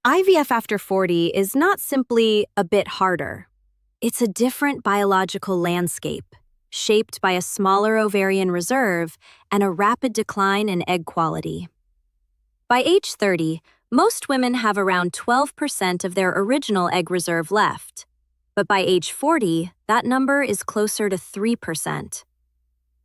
IVF after 40 is not simply a bit harder. It's a different biological landscape, shaped by a smaller ovarian reserve and a rapid decline in egg quality. By age 30, most women have around 12% of their original egg reserve left, but by age 40, that number is closer to 3%.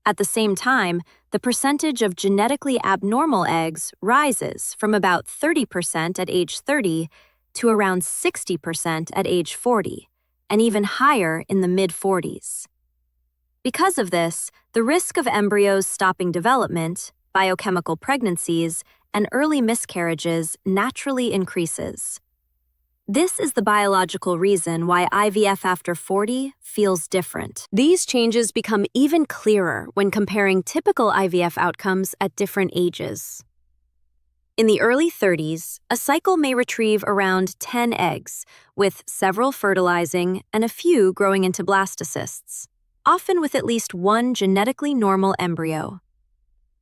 At the same time, the percentage of genetically abnormal eggs rises from about 30% at age 30 to around 60% at age 40, and even higher in the mid-40s. Because of this, the risk of embryos stopping development, biochemical pregnancies, and early miscarriages naturally increases. This is the biological reason why IVF after 40 feels different. These changes become even clearer when comparing typical IVF outcomes at different ages. In the early 30s, a cycle may retrieve around 10 eggs, with several fertilizing and a few growing into blastocysts, often with at least one genetically normal embryo.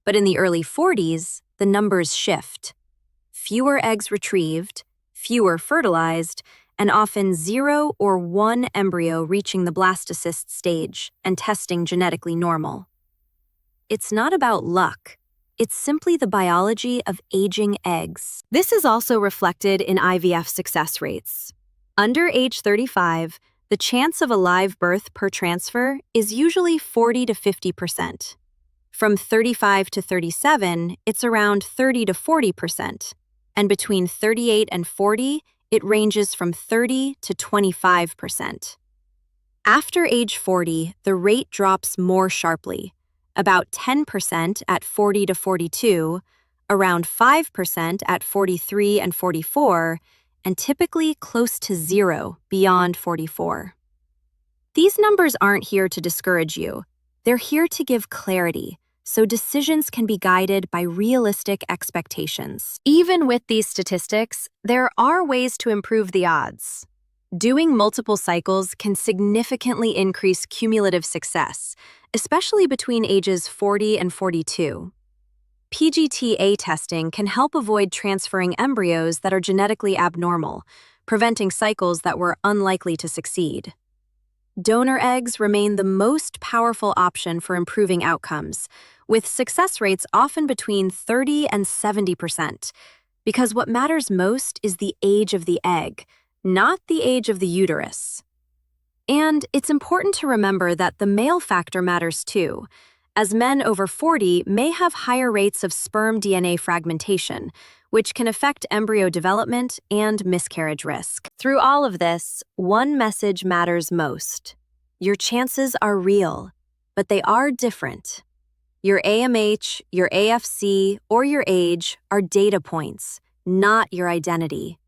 But in the early 40s, the numbers shift. Fewer eggs retrieved, fewer fertilized, and often 0 or 1 embryo reaching the blastocyst stage and testing genetically normal. It's not about luck. It's simply the biology of aging eggs. This is also reflected in IVF success rates. Under age 35, the chance of a live birth per transfer is usually 40 to 50%. From 35 to 37, it's around 30 to 40%. And between 38 and 40, it ranges from 30 to 25%. After age 40, the rate drops more sharply, about 10% at 40 to 42, around 5% at 43 and 44, and typically close to 0 beyond 44. These numbers aren't here to discourage you. They're here to give clarity, so decisions can be guided by realistic expectations. Even with these statistics, there are ways to improve the odds. Doing multiple cycles can significantly increase cumulative success, especially between ages 40 and 42. PGTA testing can help avoid transferring embryos that are genetically abnormal, preventing cycles that were unlikely to succeed. Donor eggs remain the most powerful option for improving outcomes, with success rates often between 30 and 70%, because what matters most is the age of the egg, not the age of the uterus. And it's important to remember that the male factor matters too, as men over 40 may have higher rates of sperm DNA fragmentation, which can affect embryo development and miscarriage risk. Through all of this, one message matters most. Your chances are real, but they are different. Your AMH, your AFC, or your age are data points, not your identity.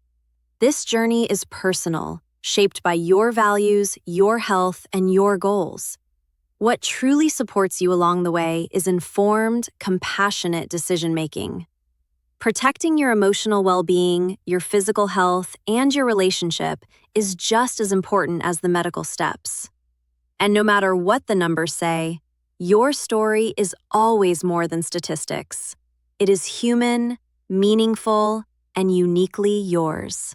This journey is personal, shaped by your values, your health, and your goals. What truly supports you along the way is informed, compassionate decision-making. Protecting your emotional well-being, your physical health, and your relationship is just as important as the medical steps. And no matter what the numbers say, your story is always more than statistics. It is human, meaningful, and uniquely yours.